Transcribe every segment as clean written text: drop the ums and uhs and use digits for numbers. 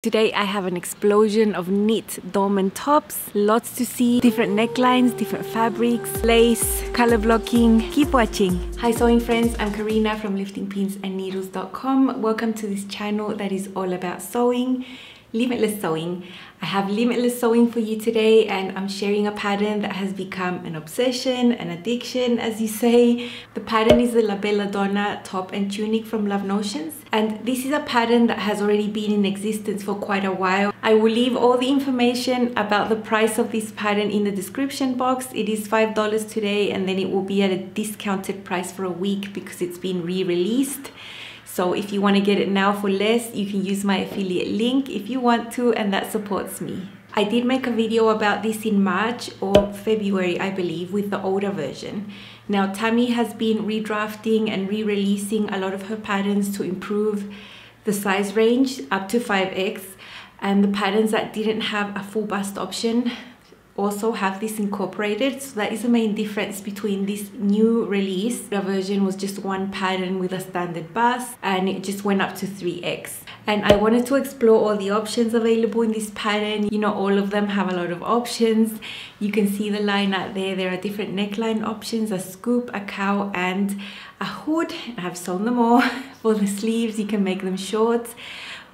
Today I have an explosion of knit Dolman tops, lots to see, different necklines, different fabrics, lace, color blocking. Keep watching. Hi sewing friends, I'm Karina from liftingpinsandneedles.com. Welcome to this channel that is all about sewing, limitless sewing. I have limitless sewing for you today, and I'm sharing a pattern that has become an obsession, an addiction as you say. The pattern is the Bella Donna top and tunic from Love Notions, and this is a pattern that has already been in existence for quite a while. I will leave all the information about the price of this pattern in the description box. It is $5 today, and then it will be at a discounted price for a week because it's been re-released. So if you want to get it now for less, you can use my affiliate link if you want to, and that supports me. I did make a video about this in March or February, I believe, with the older version. Now Tammy has been redrafting and re-releasing a lot of her patterns to improve the size range up to 5X, and the patterns that didn't have a full bust option also have this incorporated. So that is the main difference between this new release. The version was just one pattern with a standard bust, and it just went up to 3X. And I wanted to explore all the options available in this pattern. You know, all of them have a lot of options. You can see the line out there. There are different neckline options, a scoop, a cowl, and a hood. I have sewn them all. For the sleeves, you can make them short,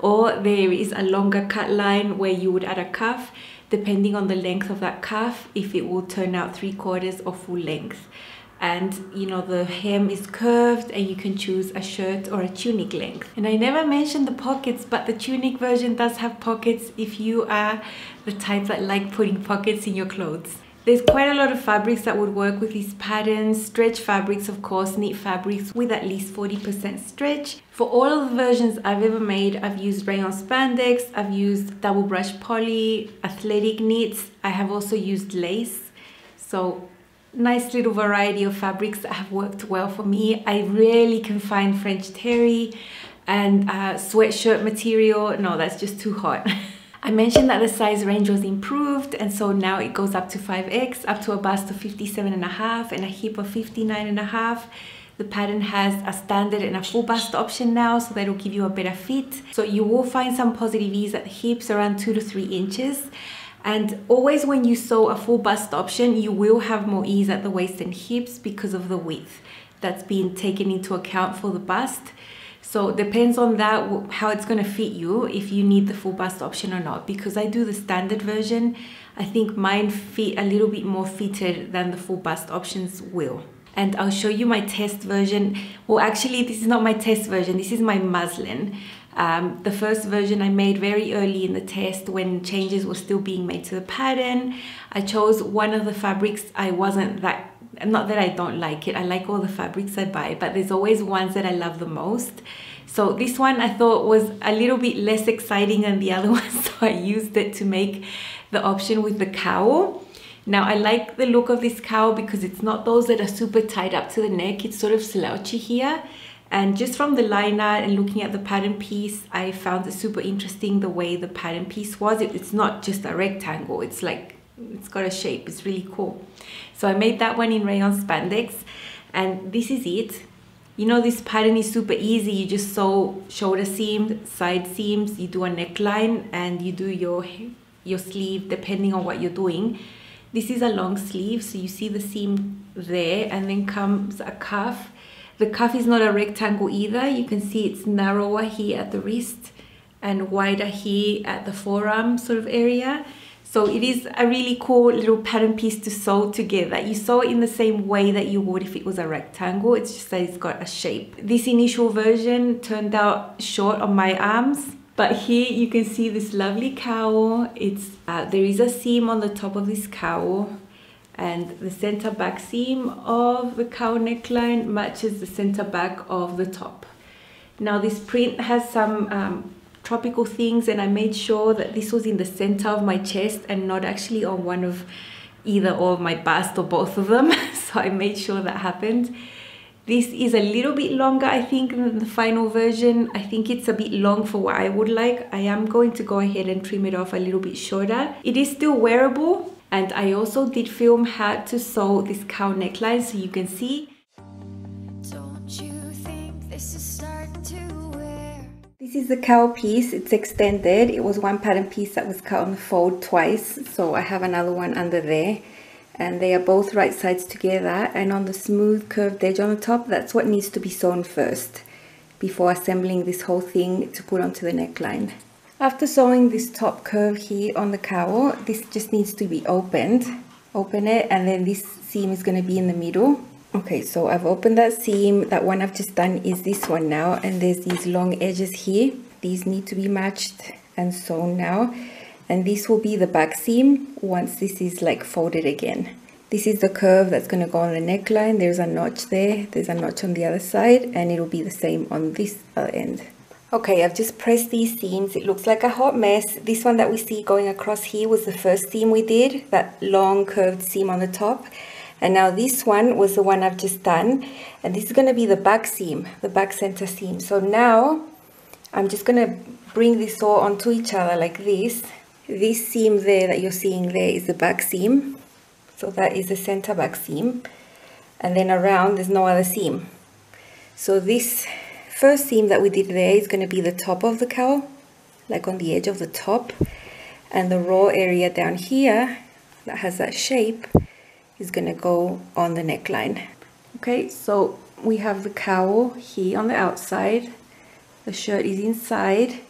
or there is a longer cut line where you would add a cuff, depending on the length of that cuff, if it will turn out 3/4 or full length. And you know, the hem is curved and you can choose a shirt or a tunic length. And I never mentioned the pockets, but the tunic version does have pockets if you are the type that like putting pockets in your clothes. There's quite a lot of fabrics that would work with these patterns. Stretch fabrics, of course, knit fabrics with at least 40% stretch. For all of the versions I've ever made, I've used rayon spandex, I've used double brush poly, athletic knits. I have also used lace. So nice little variety of fabrics that have worked well for me. I rarely can find French terry and sweatshirt material. No, that's just too hot. I mentioned that the size range was improved, and so now it goes up to 5X, up to a bust of 57.5 and a hip of 59.5. The pattern has a standard and a full bust option now, so that'll give you a better fit. So you will find some positive ease at the hips, around 2 to 3 inches. And always when you sew a full bust option, you will have more ease at the waist and hips because of the width that's been taken into account for the bust. So it depends on that, how it's going to fit you, if you need the full bust option or not. Because I do the standard version, I think mine fit a little bit more fitted than the full bust options will. And I'll show you my test version. Well, actually, this is not my test version, this is my muslin. The first version I made very early in the test when changes were still being made to the pattern. I chose one of the fabrics I wasn't that, not that I don't like it, I like all the fabrics I buy, but there's always ones that I love the most. So this one I thought was a little bit less exciting than the other ones, so I used it to make the option with the cowl. Now I like the look of this cowl because it's not those that are super tied up to the neck, it's sort of slouchy here. And just from the line art and looking at the pattern piece, I found it super interesting the way the pattern piece was. It's not just a rectangle, it's like, it's got a shape, it's really cool. So I made that one in rayon spandex, and this is it. You know, this pattern is super easy. You just sew shoulder seams, side seams, you do a neckline, and you do your sleeve depending on what you're doing. This is a long sleeve, so you see the seam there, and then comes a cuff. The cuff is not a rectangle either. You can see it's narrower here at the wrist and wider here at the forearm sort of area. So it is a really cool little pattern piece to sew together. You sew it in the same way that you would if it was a rectangle. It's just that it's got a shape. This initial version turned out short on my arms, but here you can see this lovely cowl. There is a seam on the top of this cowl, and the center back seam of the cowl neckline matches the center back of the top. Now this print has some tropical things, and I made sure that this was in the center of my chest and not actually on one of either or my bust or both of them. So I made sure that happened. This is a little bit longer, I think, than the final version. I think it's a bit long for what I would like. I am going to go ahead and trim it off a little bit shorter. It is still wearable, and I also did film how to sew this cowl neckline so you can see. Don't you think this is starting to wear? This is the cowl piece. It's extended. It was one pattern piece that was cut on the fold twice, so I have another one under there, and they are both right sides together, and on the smooth curved edge on the top, that's what needs to be sewn first before assembling this whole thing to put onto the neckline. After sewing this top curve here on the cowl, this just needs to be opened. Open it, and then this seam is going to be in the middle. Okay, so I've opened that seam. That one I've just done is this one now, and there's these long edges here. These need to be matched and sewn now, and this will be the back seam once this is like folded again. This is the curve that's going to go on the neckline. There's a notch there, there's a notch on the other side, and it'll be the same on this other end. Okay, I've just pressed these seams. It looks like a hot mess. This one that we see going across here was the first seam we did, that long curved seam on the top. And now this one was the one I've just done, and this is going to be the back seam, the back center seam. So now I'm just going to bring this all onto each other like this. This seam there that you're seeing there is the back seam, so that is the center back seam, and then around there's no other seam. So this first seam that we did there is going to be the top of the cowl, like on the edge of the top, and the raw area down here that has that shape is going to go on the neckline. Okay, so we have the cowl here on the outside, the shirt is inside,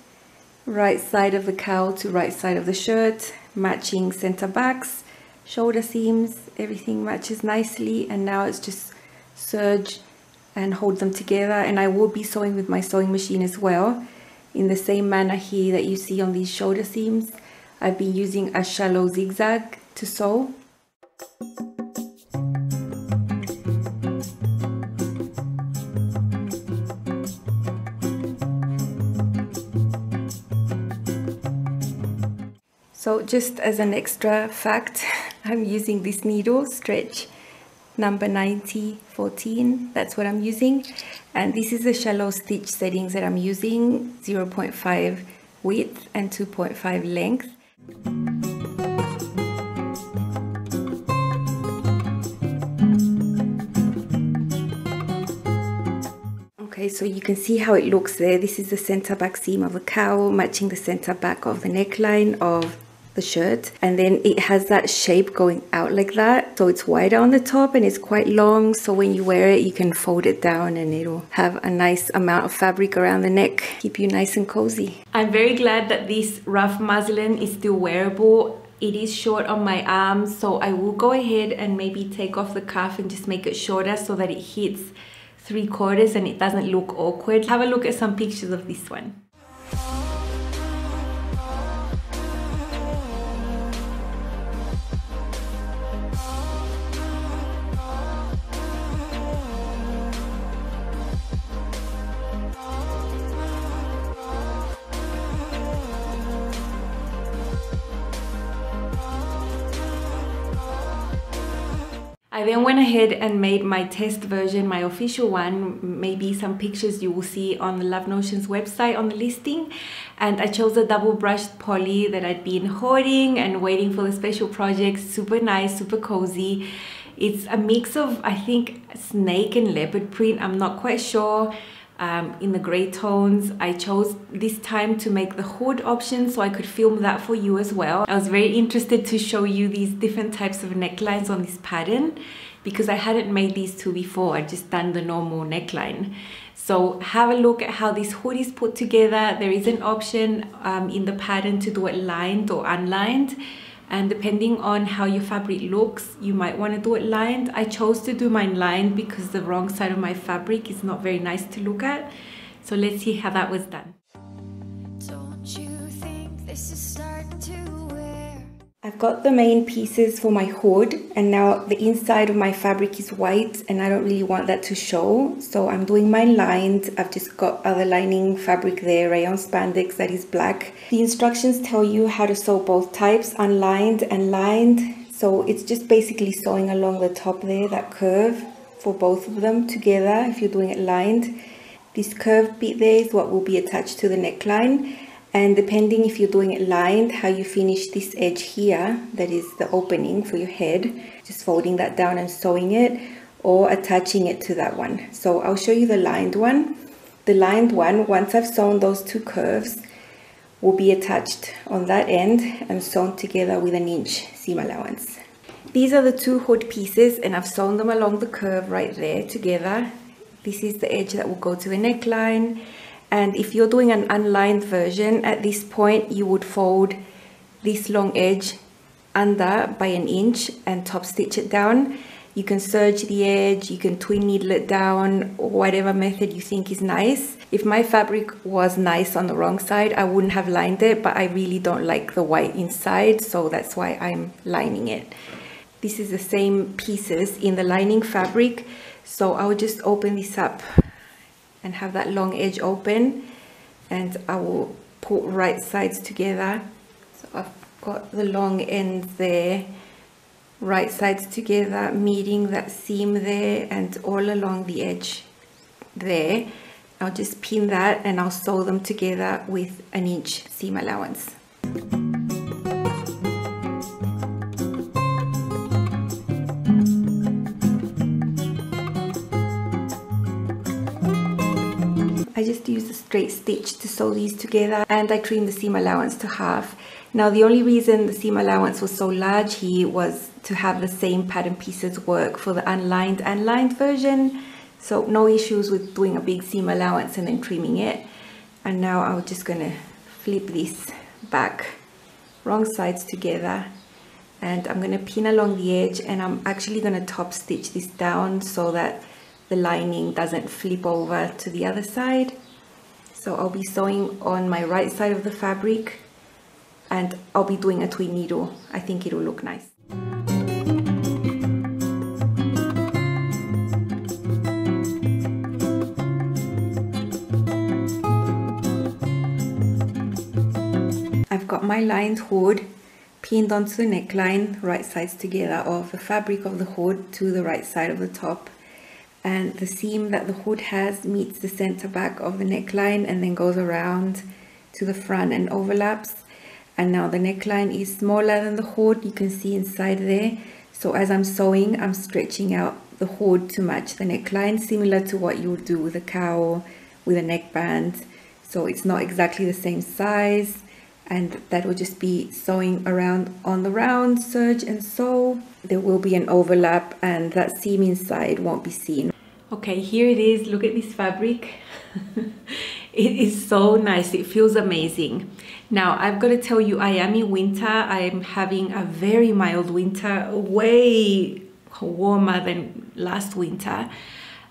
right side of the cowl to right side of the shirt, matching center backs, shoulder seams, everything matches nicely, and now it's just serge and hold them together. And I will be sewing with my sewing machine as well, in the same manner here that you see on these shoulder seams. I've been using a shallow zigzag to sew. So just as an extra fact, I'm using this needle, stretch number 9014, that's what I'm using. And this is the shallow stitch settings that I'm using, 0.5 width and 2.5 length. Okay, so you can see how it looks there. This is the center back seam of the cowl, matching the center back of the neckline of the shirt, and then it has that shape going out like that, so it's wider on the top and it's quite long, so when you wear it you can fold it down and it'll have a nice amount of fabric around the neck, keep you nice and cozy. I'm very glad that this rough muslin is still wearable. It is short on my arms, so I will go ahead and maybe take off the cuff and just make it shorter so that it hits 3/4 and it doesn't look awkward. Have a look at some pictures of this one. I then went ahead and made my test version, my official one, maybe some pictures you will see on the Love Notions website on the listing. And I chose a double brushed poly that I'd been hoarding and waiting for the special project. Super nice, super cozy. It's a mix of, I think, snake and leopard print, I'm not quite sure. In the grey tones. I chose this time to make the hood option so I could film that for you as well. I was very interested to show you these different types of necklines on this pattern because I hadn't made these two before. I'd just done the normal neckline. So have a look at how this hood is put together. There is an option in the pattern to do it lined or unlined. And depending on how your fabric looks, you might want to do it lined. I chose to do mine lined because the wrong side of my fabric is not very nice to look at. So let's see how that was done. Don't you think this is starting to wear? I've got the main pieces for my hood, and now the inside of my fabric is white and I don't really want that to show. So I'm doing mine lined. I've just got other lining fabric there, rayon spandex that is black. The instructions tell you how to sew both types, unlined and lined. So it's just basically sewing along the top there, that curve for both of them together if you're doing it lined. This curved bit there is what will be attached to the neckline. And depending if you're doing it lined, how you finish this edge here, that is the opening for your head, just folding that down and sewing it, or attaching it to that one. So I'll show you the lined one. The lined one, once I've sewn those two curves, will be attached on that end and sewn together with an inch seam allowance. These are the two hood pieces, and I've sewn them along the curve right there together. This is the edge that will go to the neckline. And if you're doing an unlined version, at this point you would fold this long edge under by an inch and top stitch it down. You can serge the edge, you can twin needle it down, or whatever method you think is nice. If my fabric was nice on the wrong side, I wouldn't have lined it, but I really don't like the white inside, so that's why I'm lining it. This is the same pieces in the lining fabric, so I will just open this up and have that long edge open, and I will put right sides together. So I've got the long end there, right sides together, meeting that seam there and all along the edge there. I'll just pin that and I'll sew them together with an inch seam allowance. I just used a straight stitch to sew these together, and I trimmed the seam allowance to half. Now the only reason the seam allowance was so large here was to have the same pattern pieces work for the unlined and lined version. So no issues with doing a big seam allowance and then trimming it. And now I'm just gonna flip this back, wrong sides together, and I'm gonna pin along the edge, and I'm actually gonna top stitch this down so that the lining doesn't flip over to the other side. So I'll be sewing on my right side of the fabric, and I'll be doing a twin needle. I think it will look nice. I've got my lined hood pinned onto the neckline, right sides together of the fabric of the hood to the right side of the top. And the seam that the hood has meets the center back of the neckline and then goes around to the front and overlaps. And now the neckline is smaller than the hood, you can see inside there. So as I'm sewing, I'm stretching out the hood to match the neckline, similar to what you would do with a cowl, with a neckband. So it's not exactly the same size, and that will just be sewing around on the round, serge and sew. There will be an overlap and that seam inside won't be seen. Okay, here it is. Look at this fabric. It is so nice. It feels amazing. Now, I've got to tell you, I am in winter. I'm having a very mild winter, way warmer than last winter.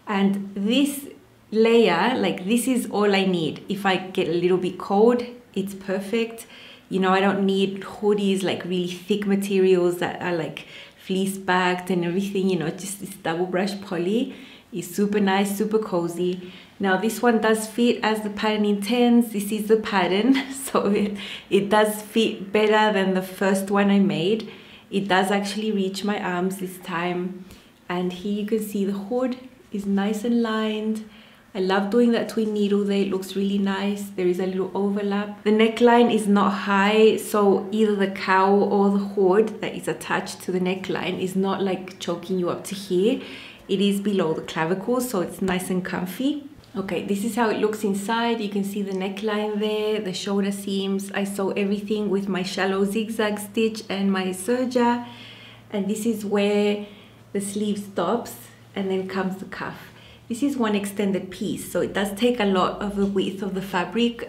And this layer, like this is all I need. If I get a little bit cold, it's perfect. You know, I don't need hoodies, like really thick materials that are like fleece backed and everything, you know, just this double brush poly is super nice, super cozy. Now this one does fit as the pattern intends. This is the pattern, so it does fit better than the first one I made. It does actually reach my arms this time. And here you can see the hood is nice and lined. I love doing that twin needle there, it looks really nice. There is a little overlap. The neckline is not high, so either the cowl or the hood that is attached to the neckline is not like choking you up to here. It is below the clavicle, so it's nice and comfy. Okay, this is how it looks inside. You can see the neckline there, the shoulder seams. I sew everything with my shallow zigzag stitch and my serger. And this is where the sleeve stops, and then comes the cuff. This is one extended piece, so it does take a lot of the width of the fabric.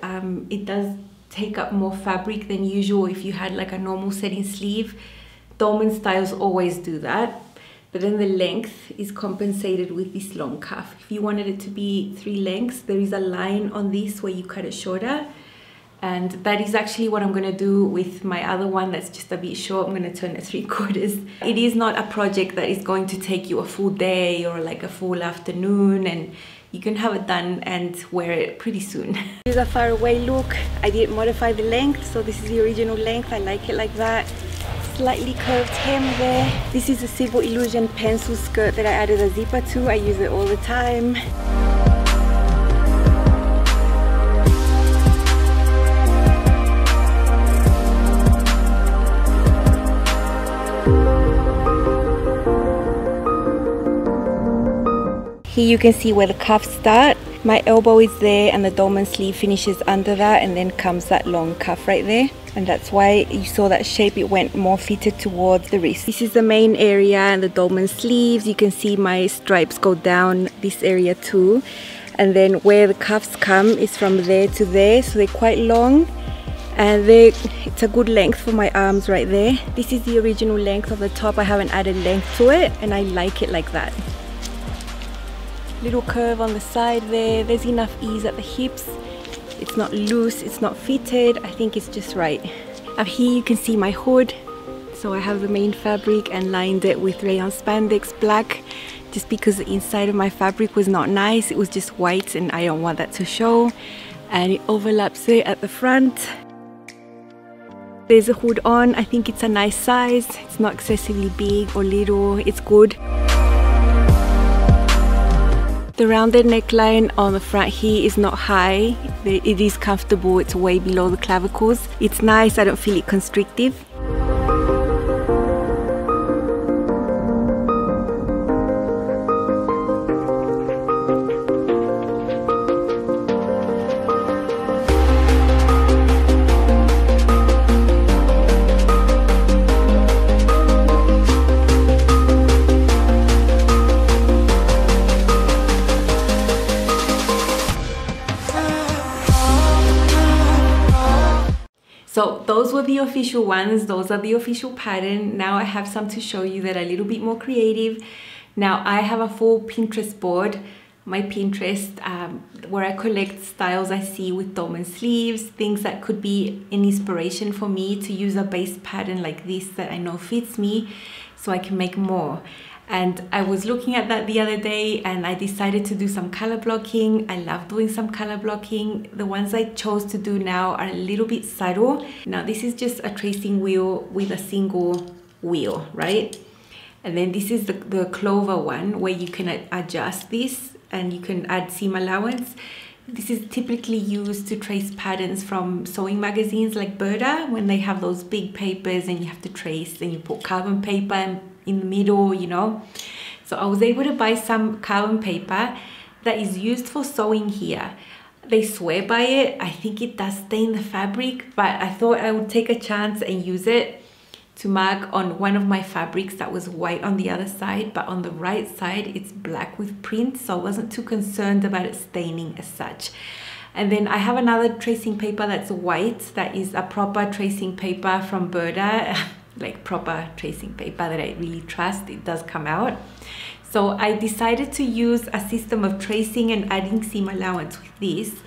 It does take up more fabric than usual if you had like a normal setting sleeve. Dolman styles always do that. But then the length is compensated with this long cuff. If you wanted it to be 3 lengths, there is a line on this where you cut it shorter. And that is actually what I'm going to do with my other one that's just a bit short. I'm going to turn it 3/4. It is not a project that is going to take you a full day or like a full afternoon, and you can have it done and wear it pretty soon. This is a far away look. I did modify the length, so this is the original length. I like it like that. Slightly curved hem there. This is a Civil Illusion pencil skirt that I added a zipper to. I use it all the time. Here you can see where the cuffs start. My elbow is there and the dolman sleeve finishes under that, and then comes that long cuff right there, and that's why you saw that shape. It went more fitted towards the wrist. This is the main area and the dolman sleeves. You can see my stripes go down this area too, and then where the cuffs come is from there to there, so they're quite long, and it's a good length for my arms right there. This is the original length of the top. I haven't added length to it, and I like it like that. Little curve on the side there. There's enough ease at the hips. It's not loose, it's not fitted. I think it's just right. Up here you can see my hood. So I have the main fabric and lined it with rayon spandex black, just because the inside of my fabric was not nice. It was just white and I don't want that to show. And it overlaps it at the front. There's a hood on. I think it's a nice size. It's not excessively big or little. It's good. The rounded neckline on the front here is not high. It is comfortable. It's way below the clavicles. It's nice. I don't feel it constrictive. So those were the official ones, those are the official pattern. Now I have some to show you that are a little bit more creative. Now I have a full Pinterest board, my Pinterest, where I collect styles I see with dolman sleeves, things that could be an inspiration for me to use a base pattern like this that I know fits me, so I can make more. And I was looking at that the other day and I decided to do some color blocking. I love doing some color blocking. The ones I chose to do now are a little bit subtle. Now this is just a tracing wheel with a single wheel, right? And then this is the clover one where you can adjust this and you can add seam allowance. This is typically used to trace patterns from sewing magazines like Berta, when they have those big papers and you have to trace, and you put carbon paper in the middle, you know. So I was able to buy some carbon paper that is used for sewing here. They swear by it. I think it does stain the fabric, but I thought I would take a chance and use it to mark on one of my fabrics that was white on the other side, but on the right side it's black with print, so I wasn't too concerned about it staining as such. And then I have another tracing paper that's white, that is a proper tracing paper from Berta, like proper tracing paper that I really trust. It does come out. So I decided to use a system of tracing and adding seam allowance with this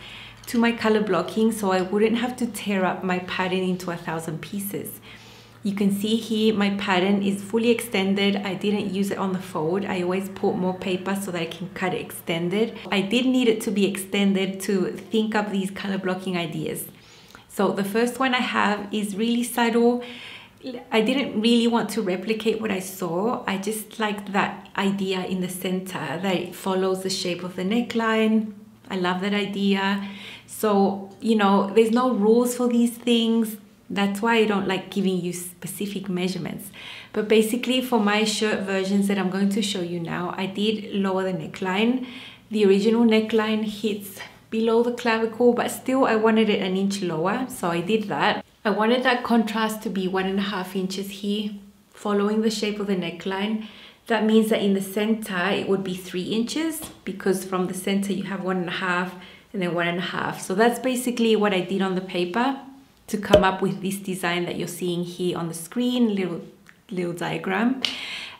to my color blocking, so I wouldn't have to tear up my pattern into 1,000 pieces. You can see here my pattern is fully extended. I didn't use it on the fold. I always put more paper so that I can cut it extended. I did need it to be extended to think up these color blocking ideas. So the first one I have is really subtle. I didn't really want to replicate what I saw. I just liked that idea in the center that it follows the shape of the neckline. I love that idea. So, you know, there's no rules for these things. That's why I don't like giving you specific measurements. But basically for my shirt versions that I'm going to show you now, I did lower the neckline. The original neckline hits below the clavicle, but still I wanted it an inch lower, so I did that. I wanted that contrast to be 1.5 inches here, following the shape of the neckline. That means that in the center it would be 3 inches, because from the center you have 1.5 and then 1.5. So that's basically what I did on the paper to come up with this design that you're seeing here on the screen, little diagram.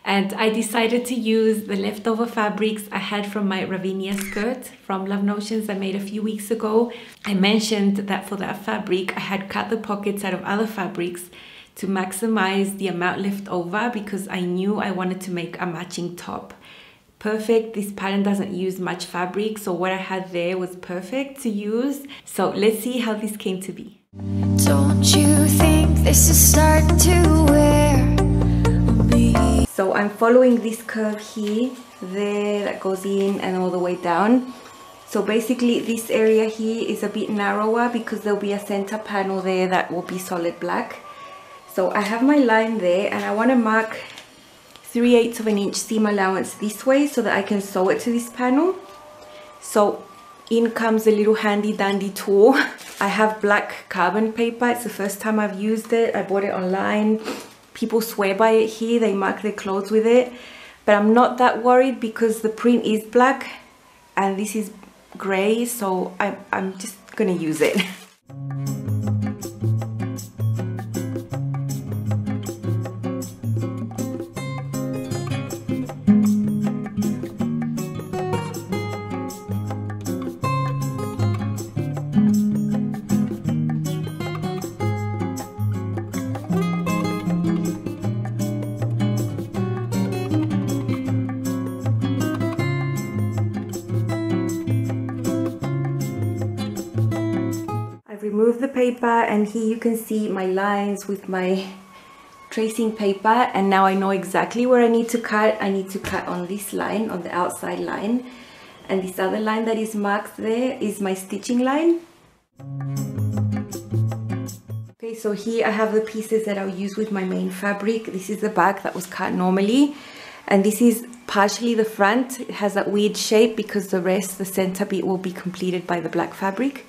And I decided to use the leftover fabrics I had from my Ravinia skirt from Love Notions I made a few weeks ago. I mentioned that for that fabric, I had cut the pockets out of other fabrics to maximize the amount left over, because I knew I wanted to make a matching top. Perfect. This pattern doesn't use much fabric, so what I had there was perfect to use. So let's see how this came to be. Don't you think this is starting to wear me? So I'm following this curve here, there, that goes in and all the way down. So basically this area here is a bit narrower because there'll be a center panel there that will be solid black. So I have my line there and I want to mark 3/8 of an inch seam allowance this way so that I can sew it to this panel. So In comes a little handy dandy tool. I have black carbon paper. It's the first time I've used it. I bought it online. People swear by it here. They mark their clothes with it. But I'm not that worried because the print is black and this is grey, so I'm just gonna use it. Remove the paper, and here you can see my lines with my tracing paper, and now I know exactly where I need to cut. I need to cut on this line, on the outside line, and this other line that is marked there is my stitching line. Okay, so here I have the pieces that I'll use with my main fabric. This is the back that was cut normally, and this is partially the front. It has that weird shape because the rest, the center bit, will be completed by the black fabric.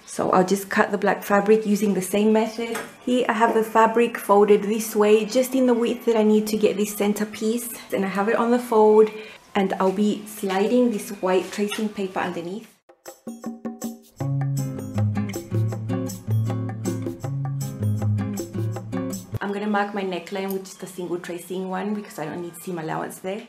So I'll just cut the black fabric using the same method. Here I have the fabric folded this way, just in the width that I need to get this center piece. And I have it on the fold, and I'll be sliding this white tracing paper underneath. I'm gonna mark my neckline with just a single tracing one because I don't need seam allowance there.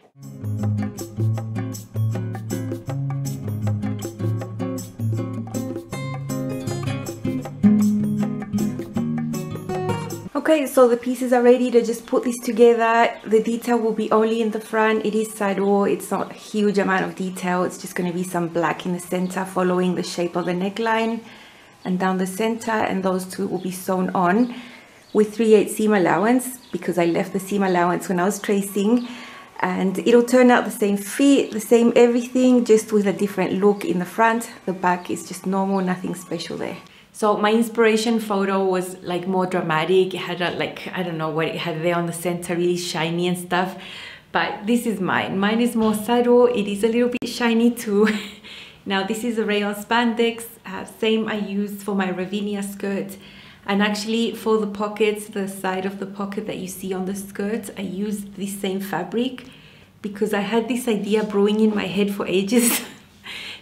Okay, so the pieces are ready to just put this together. The detail will be only in the front. It is saddle. It's not a huge amount of detail. It's just going to be some black in the center following the shape of the neckline and down the center, and those two will be sewn on with 3/8 seam allowance because I left the seam allowance when I was tracing, and it'll turn out the same fit, the same everything, just with a different look in the front. The back is just normal, nothing special there. So my inspiration photo was like more dramatic. It had like, I don't know what it had there on the center, really shiny and stuff. But this is mine. Mine is more subtle. It is a little bit shiny too. Now this is a rayon spandex, same I used for my Ravinia skirt. And actually for the pockets, the side of the pocket that you see on the skirt, I used this same fabric because I had this idea brewing in my head for ages.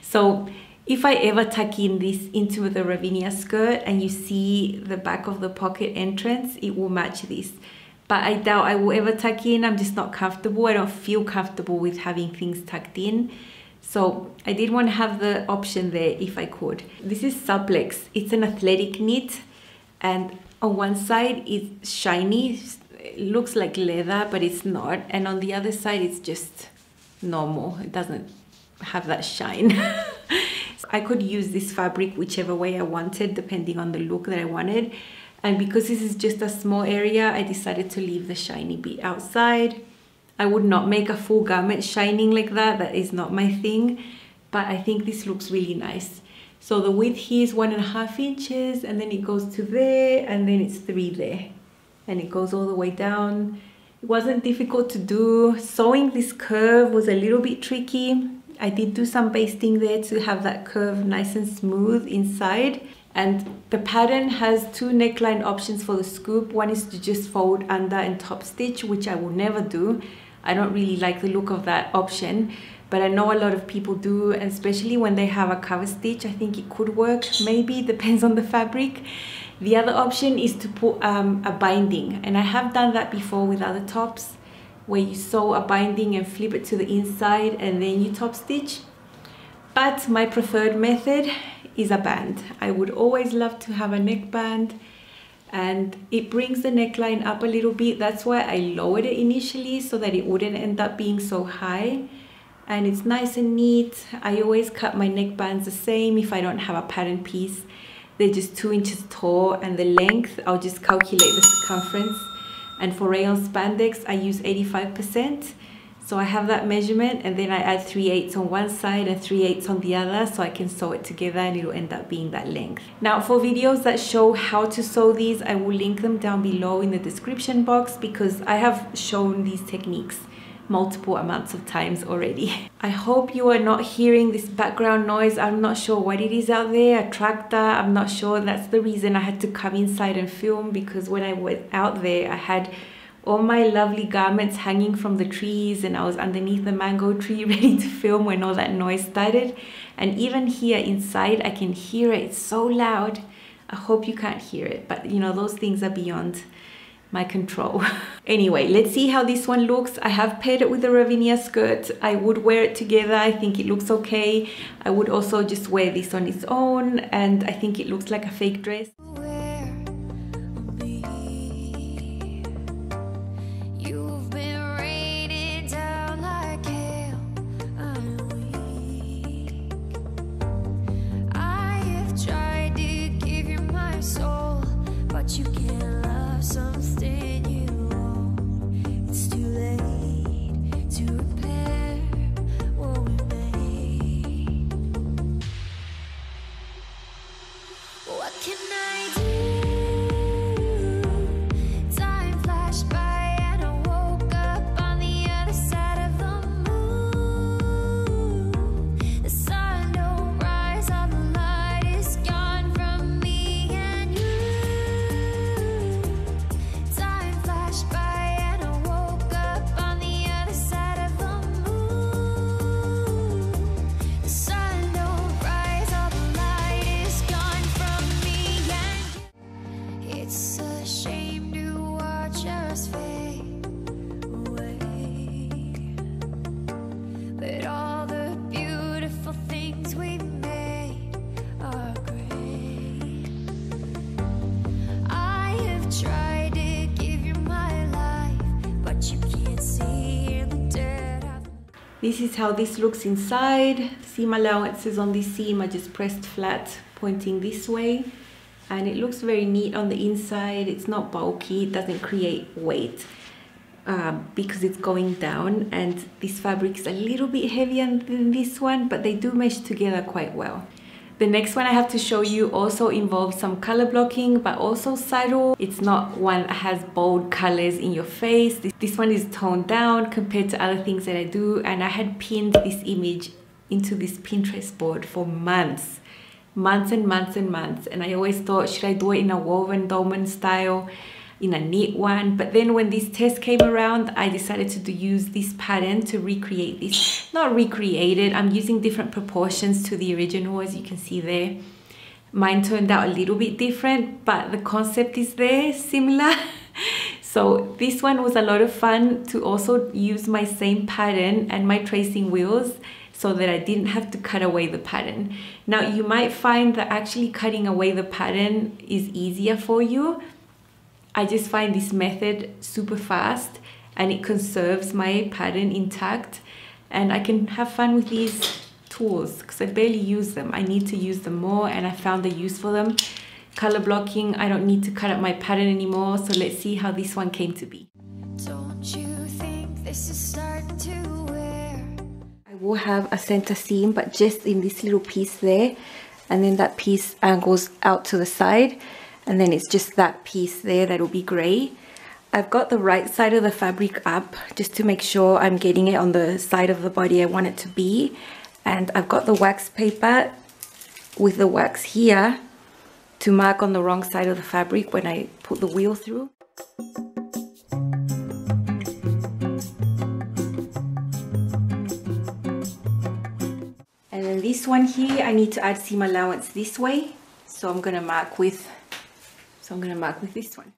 So if I ever tuck in this into the Ravinia skirt and you see the back of the pocket entrance, it will match this. But I doubt I will ever tuck in. I'm just not comfortable. I don't feel comfortable with having things tucked in. So I did want to have the option there if I could. This is supplex. It's an athletic knit, and on one side it's shiny. It looks like leather, but it's not. And on the other side it's just normal. It doesn't have that shine. I could use this fabric whichever way I wanted, depending on the look that I wanted. And because this is just a small area, I decided to leave the shiny bit outside. I would not make a full garment shining like that. That is not my thing. But I think this looks really nice. So the width here is 1.5 inches, and then it goes to there, and then it's 3 there. And it goes all the way down. It wasn't difficult to do. Sewing this curve was a little bit tricky. I did do some basting there to have that curve nice and smooth inside. And the pattern has 2 neckline options for the scoop. One is to just fold under and top stitch, which I will never do. I don't really like the look of that option, but I know a lot of people do, and especially when they have a cover stitch, I think it could work. Maybe, depends on the fabric. The other option is to put a binding, and I have done that before with other tops, where you sew a binding and flip it to the inside and then you top stitch. But my preferred method is a band. I would always love to have a neckband, and it brings the neckline up a little bit. That's why I lowered it initially, so that it wouldn't end up being so high. And it's nice and neat. I always cut my neckbands the same if I don't have a pattern piece. They're just 2 inches tall, and the length, I'll just calculate the circumference. And for rayon spandex, I use 85%. So I have that measurement, and then I add 3/8 on one side and 3/8 on the other, so I can sew it together and it'll end up being that length. Now for videos that show how to sew these, I will link them down below in the description box, because I have shown these techniques multiple amounts of times already. I hope you are not hearing this background noise. I'm not sure what it is out there, a tractor, I'm not sure. That's the reason I had to come inside and film, because when I went out there I had all my lovely garments hanging from the trees and I was underneath the mango tree ready to film when all that noise started. And even here inside I can hear it, it's so loud. I hope you can't hear it, but you know, those things are beyond my control. Anyway, let's see how this one looks. I have paired it with a Ravinia skirt. I would wear it together. I think it looks okay. I would also just wear this on its own, and I think it looks like a fake dress. You can't love something you own. It's too late to repair what we made. What can I do? Time flashed by and I woke up on the other side of the moon. The sun don't rise, all the light is gone from me and you. This is how this looks inside. Seam allowances on this seam are just pressed flat, pointing this way. And it looks very neat on the inside. It's not bulky, it doesn't create weight because it's going down. And this fabric is a little bit heavier than this one, but they do mesh together quite well. The next one I have to show you also involves some color blocking, but also subtle. It's not one that has bold colors in your face. This one is toned down compared to other things that I do, and I had pinned this image into this Pinterest board for months and months and months, and I always thought, should I do it in a woven dolman style, in a knit one? But then when this test came around, I decided to use this pattern to recreate this. Not recreate it, I'm using different proportions to the original, as you can see there. Mine turned out a little bit different, but the concept is there, similar. So this one was a lot of fun to also use my same pattern and my tracing wheels so that I didn't have to cut away the pattern. Now you might find that actually cutting away the pattern is easier for you. I just find this method super fast and it conserves my pattern intact, and I can have fun with these tools because I barely use them. I need to use them more, and I found the use for them. Color blocking, I don't need to cut up my pattern anymore, so let's see how this one came to be. Don't you think this is starting to wear? I will have a center seam, but just in this little piece there, and then that piece angles out to the side, and then it's just that piece there that will be grey. I've got the right side of the fabric up just to make sure I'm getting it on the side of the body I want it to be, and I've got the wax paper with the wax here to mark on the wrong side of the fabric when I put the wheel through. And then this one here, I need to add seam allowance this way, so I'm gonna mark with this one.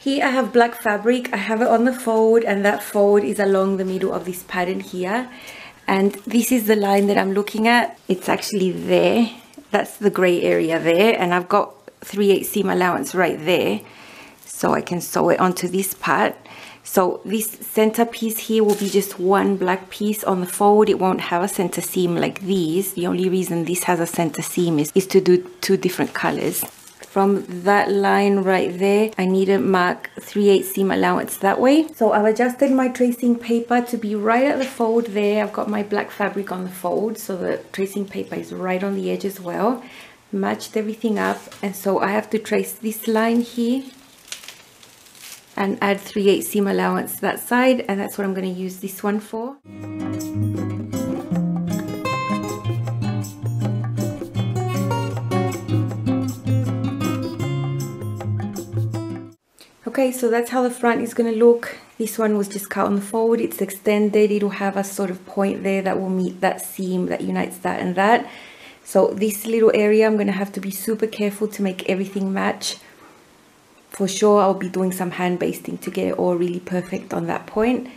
Here I have black fabric, I have it on the fold, and that fold is along the middle of this pattern here. And this is the line that I'm looking at. It's actually there. That's the grey area there, and I've got 3/8 seam allowance right there. so I can sew it onto this part. So this center piece here will be just one black piece on the fold. It won't have a center seam like these. The only reason this has a center seam is to do 2 different colors. From that line right there, I need to mark 3/8 seam allowance that way. So I've adjusted my tracing paper to be right at the fold there. I've got my black fabric on the fold, so the tracing paper is right on the edge as well. Matched everything up, and so I have to trace this line here and add 3/8 seam allowance that side, and that's what I'm going to use this one for. Okay, so that's how the front is going to look. This one was just cut on the fold. It's extended. It'll have a sort of point there that will meet that seam that unites that and that. So this little area, I'm going to have to be super careful to make everything match. For sure, I'll be doing some hand basting to get it all really perfect on that point.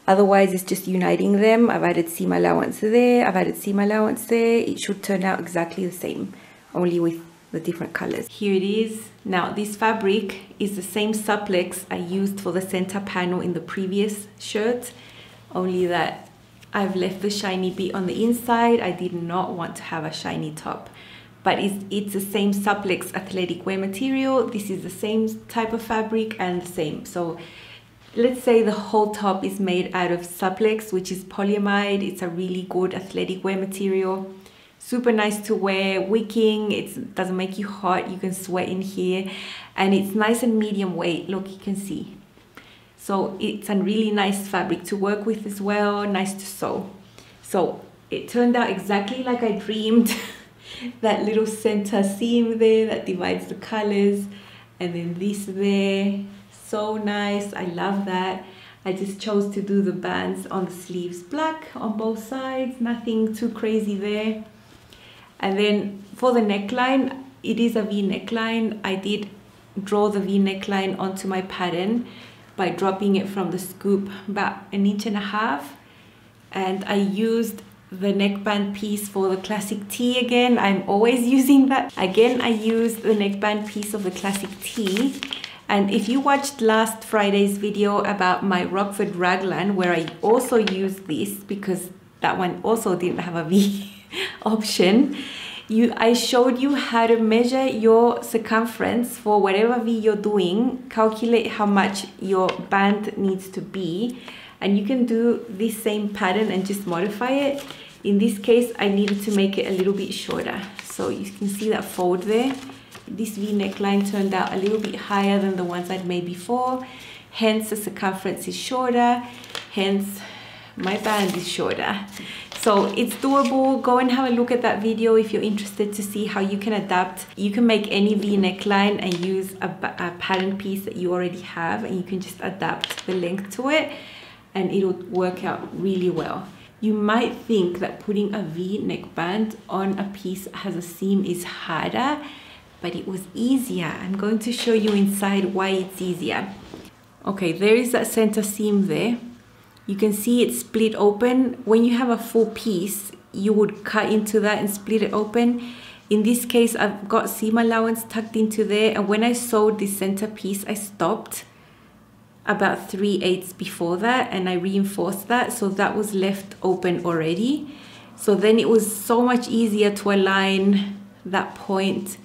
Otherwise, it's just uniting them. I've added seam allowance there. I've added seam allowance there. It should turn out exactly the same, only with the different colors. Here it is. Now, this fabric is the same supplex I used for the center panel in the previous shirt, only that I've left the shiny bit on the inside. I did not want to have a shiny top. But it's the same supplex athletic wear material. This is the same type of fabric and the same. So let's say the whole top is made out of supplex, which is polyamide. It's a really good athletic wear material. Super nice to wear, wicking. It doesn't make you hot. You can sweat in here. And it's nice and medium weight. Look, you can see. So it's a really nice fabric to work with as well. Nice to sew. So it turned out exactly like I dreamed. That little center seam there that divides the colors, and then this there, so nice. I love that. I just chose to do the bands on the sleeves black on both sides, nothing too crazy there. And then for the neckline, it is a V neckline. I did draw the V neckline onto my pattern by dropping it from the scoop about 1.5 inches, and I used the neckband piece for the classic tee again. I'm always using that. Again, I used the neckband piece of the classic tee. And if you watched last Friday's video about my Rockford raglan, where I also used this because that one also didn't have a V option, I showed you how to measure your circumference for whatever V you're doing, calculate how much your band needs to be, and you can do this same pattern and just modify it. In this case, I needed to make it a little bit shorter. So you can see that fold there. This V neckline turned out a little bit higher than the ones I'd made before. Hence the circumference is shorter. Hence my band is shorter. So it's doable. Go and have a look at that video if you're interested to see how you can adapt. You can make any V neckline and use a pattern piece that you already have, and you can just adapt the length to it, and it'll work out really well. You might think that putting a V neckband on a piece that has a seam is harder, but it was easier. I'm going to show you inside why it's easier. Okay, there is that center seam there. You can see it split open. When you have a full piece, you would cut into that and split it open. In this case, I've got seam allowance tucked into there, and when I sewed this center piece, I stopped about 3/8 before that, and I reinforced that, so that was left open already. So then it was so much easier to align that point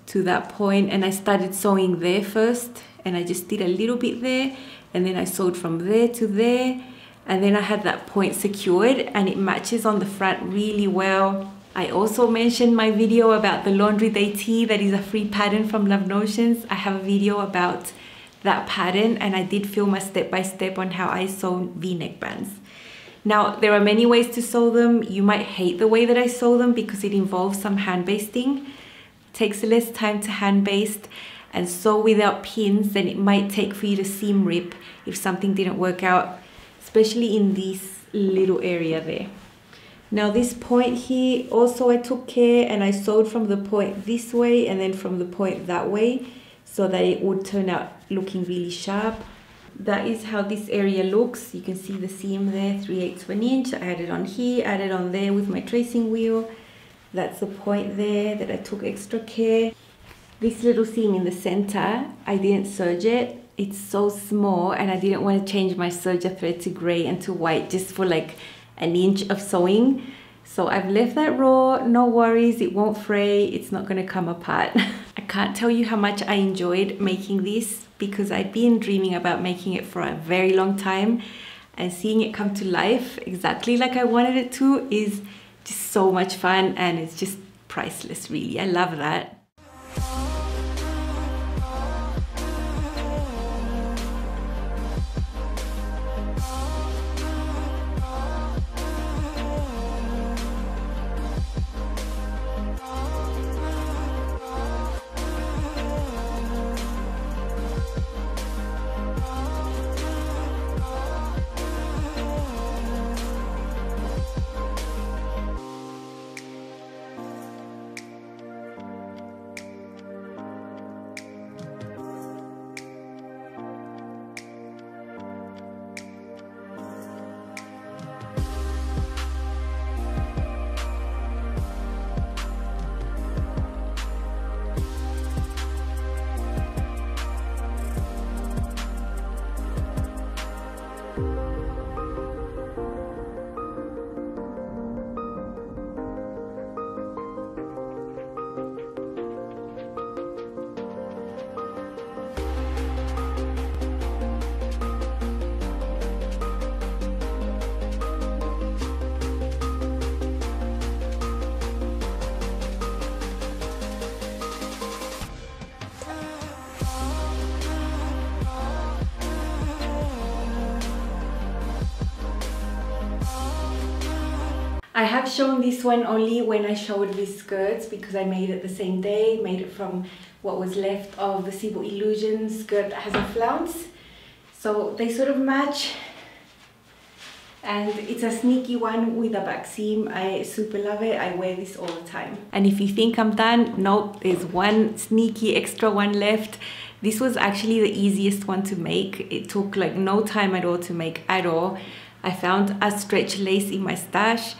to that point, and I started sewing there first, and I just did a little bit there, and then I sewed from there to there, and then I had that point secured, and it matches on the front really well. I also mentioned my video about the laundry day tee that is a free pattern from Love Notions. I have a video about that pattern, and I did film a step-by-step on how I sew V-neck bands. Now, there are many ways to sew them. You might hate the way that I sew them because it involves some hand basting. It takes less time to hand baste and sew without pins than it might take for you to seam rip if something didn't work out, especially in this little area there. Now this point here, also I took care and I sewed from the point this way and then from the point that way so that it would turn out looking really sharp. That is how this area looks. You can see the seam there, 3/8 of an inch. I added on here, added on there with my tracing wheel. That's the point there that I took extra care. This little seam in the center, I didn't serge it. It's so small and I didn't want to change my serger thread to grey and to white just for like an inch of sewing. So I've left that raw, no worries, it won't fray, it's not going to come apart. I can't tell you how much I enjoyed making this because I'd been dreaming about making it for a very long time, and seeing it come to life exactly like I wanted it to is just so much fun, and it's just priceless really. I love that. I have shown this one only when I showed these skirts because I made it the same day, made it from what was left of the Sibo Illusion skirt that has a flounce. So they sort of match, and it's a sneaky one with a back seam. I super love it. I wear this all the time. And if you think I'm done, nope, there's one sneaky extra one left. This was actually the easiest one to make. It took like no time at all to make at all. I found a stretch lace in my stash.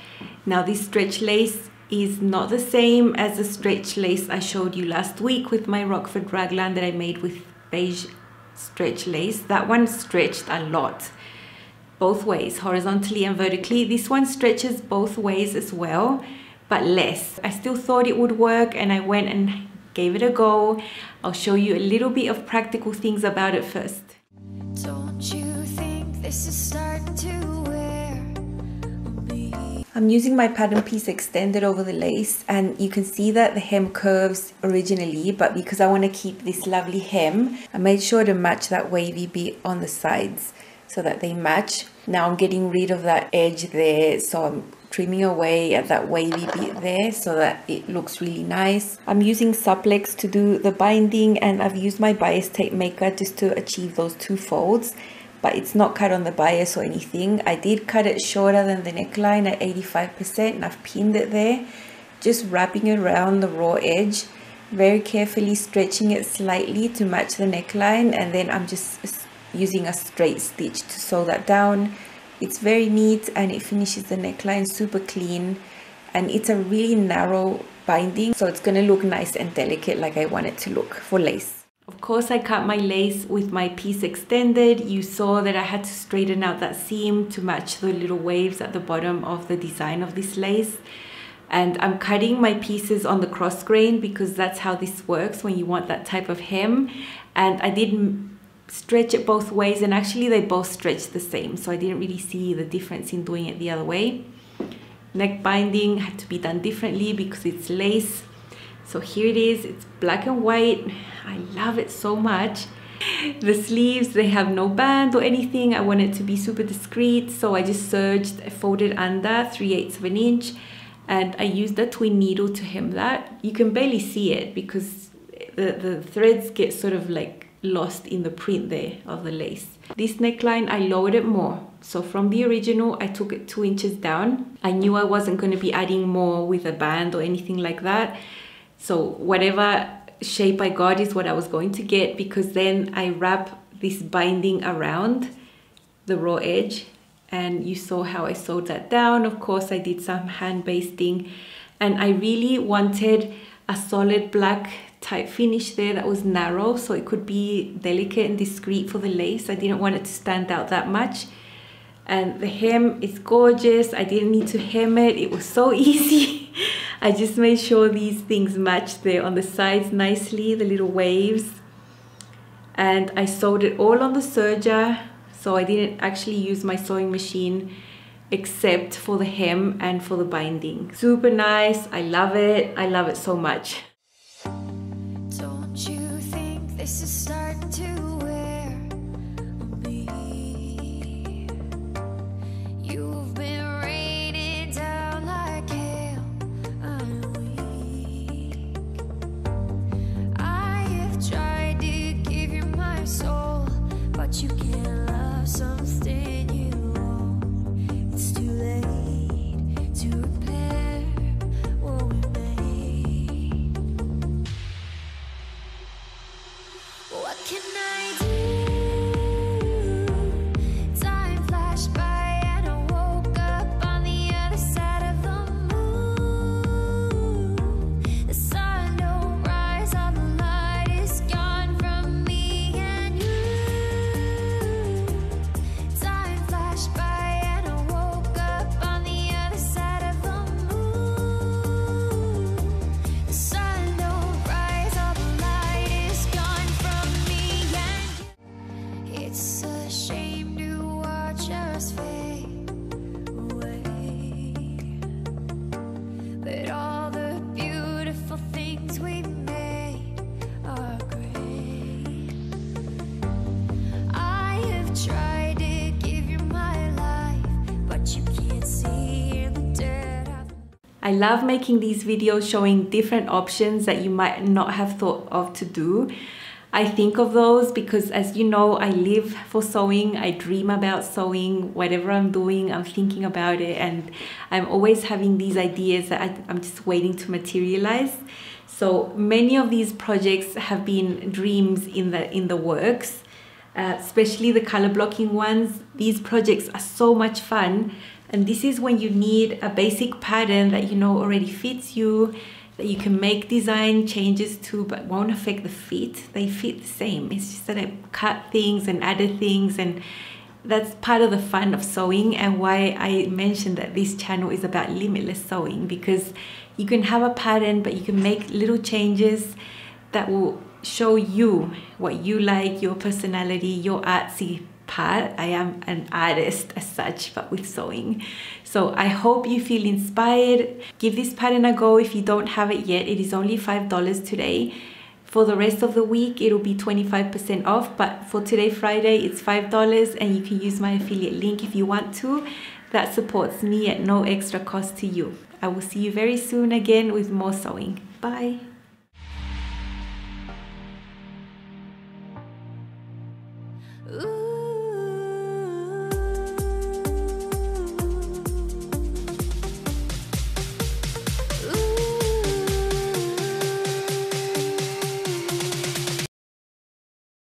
Now this stretch lace is not the same as the stretch lace I showed you last week with my Rockford raglan that I made with beige stretch lace. That one stretched a lot, both ways, horizontally and vertically. This one stretches both ways as well, but less. I still thought it would work and I went and gave it a go. I'll show you a little bit of practical things about it first. Don't you think this is starting to wear me? I'm using my pattern piece extended over the lace, and you can see that the hem curves originally, but because I want to keep this lovely hem, I made sure to match that wavy bit on the sides so that they match. Now I'm getting rid of that edge there, so I'm trimming away at that wavy bit there so that it looks really nice. I'm using supplex to do the binding, and I've used my bias tape maker just to achieve those two folds, but it's not cut on the bias or anything. I did cut it shorter than the neckline at 85%, and I've pinned it there, just wrapping it around the raw edge, very carefully stretching it slightly to match the neckline, and then I'm just using a straight stitch to sew that down. It's very neat and it finishes the neckline super clean, and it's a really narrow binding, so it's going to look nice and delicate like I want it to look for lace. Of course, I cut my lace with my piece extended. You saw that I had to straighten out that seam to match the little waves at the bottom of the design of this lace. And I'm cutting my pieces on the cross grain because that's how this works when you want that type of hem. And I did stretch it both ways, and actually they both stretch the same, so I didn't really see the difference in doing it the other way. Neck binding had to be done differently because it's lace. So here it is, it's black and white. I love it so much. The sleeves, they have no band or anything. I want it to be super discreet, so I just serged, folded under 3/8 of an inch, and I used a twin needle to hem that. You can barely see it because the threads get sort of like lost in the print there of the lace. This neckline, I lowered it more. So from the original, I took it 2 inches down. I knew I wasn't going to be adding more with a band or anything like that. So whatever shape I got is what I was going to get, because then I wrap this binding around the raw edge, and you saw how I sewed that down. Of course, I did some hand basting, and I really wanted a solid black tight finish there that was narrow, so it could be delicate and discreet for the lace. I didn't want it to stand out that much. And the hem is gorgeous. I didn't need to hem it. It was so easy. I just made sure these things matched there on the sides nicely, the little waves. And I sewed it all on the serger, so I didn't actually use my sewing machine except for the hem and for the binding. Super nice. I love it. I love it so much. Don't you think this is starting to wear on me? You've been raining down like hail. I'm weak. I have tried to give you my soul, but you can't love something you own. It's too late to repair what we made. What can I do? Time flashed by and I woke up on the other side of the moon. The sun don't rise, all the light is gone from me and you. Time flashed by and I woke up on the other side of the moon. The sun don't rise, all the light is gone from me and you. It's a shame to watch us fade away, but all the beautiful things we made are great. I have tried to give you my life, but you can't see in the dirt I've I love making these videos showing different options that you might not have thought of to do. I think of those because, as you know, I live for sewing. I dream about sewing. Whatever I'm doing, I'm thinking about it, and I'm always having these ideas that I'm just waiting to materialize. So many of these projects have been dreams in the works, especially the color blocking ones. These projects are so much fun, and this is when you need a basic pattern that you know already fits you, that you can make design changes to but won't affect the fit. They fit the same. It's just that I cut things and added things, and that's part of the fun of sewing, and why I mentioned that this channel is about limitless sewing, because you can have a pattern but you can make little changes that will show you what you like, your personality, your artsy part. I am an artist as such, but with sewing. So I hope you feel inspired. Give this pattern a go if you don't have it yet. It is only $5 today. For the rest of the week, it'll be 25% off, but for today, Friday, it's $5, and you can use my affiliate link if you want to. That supports me at no extra cost to you. I will see you very soon again with more sewing. Bye.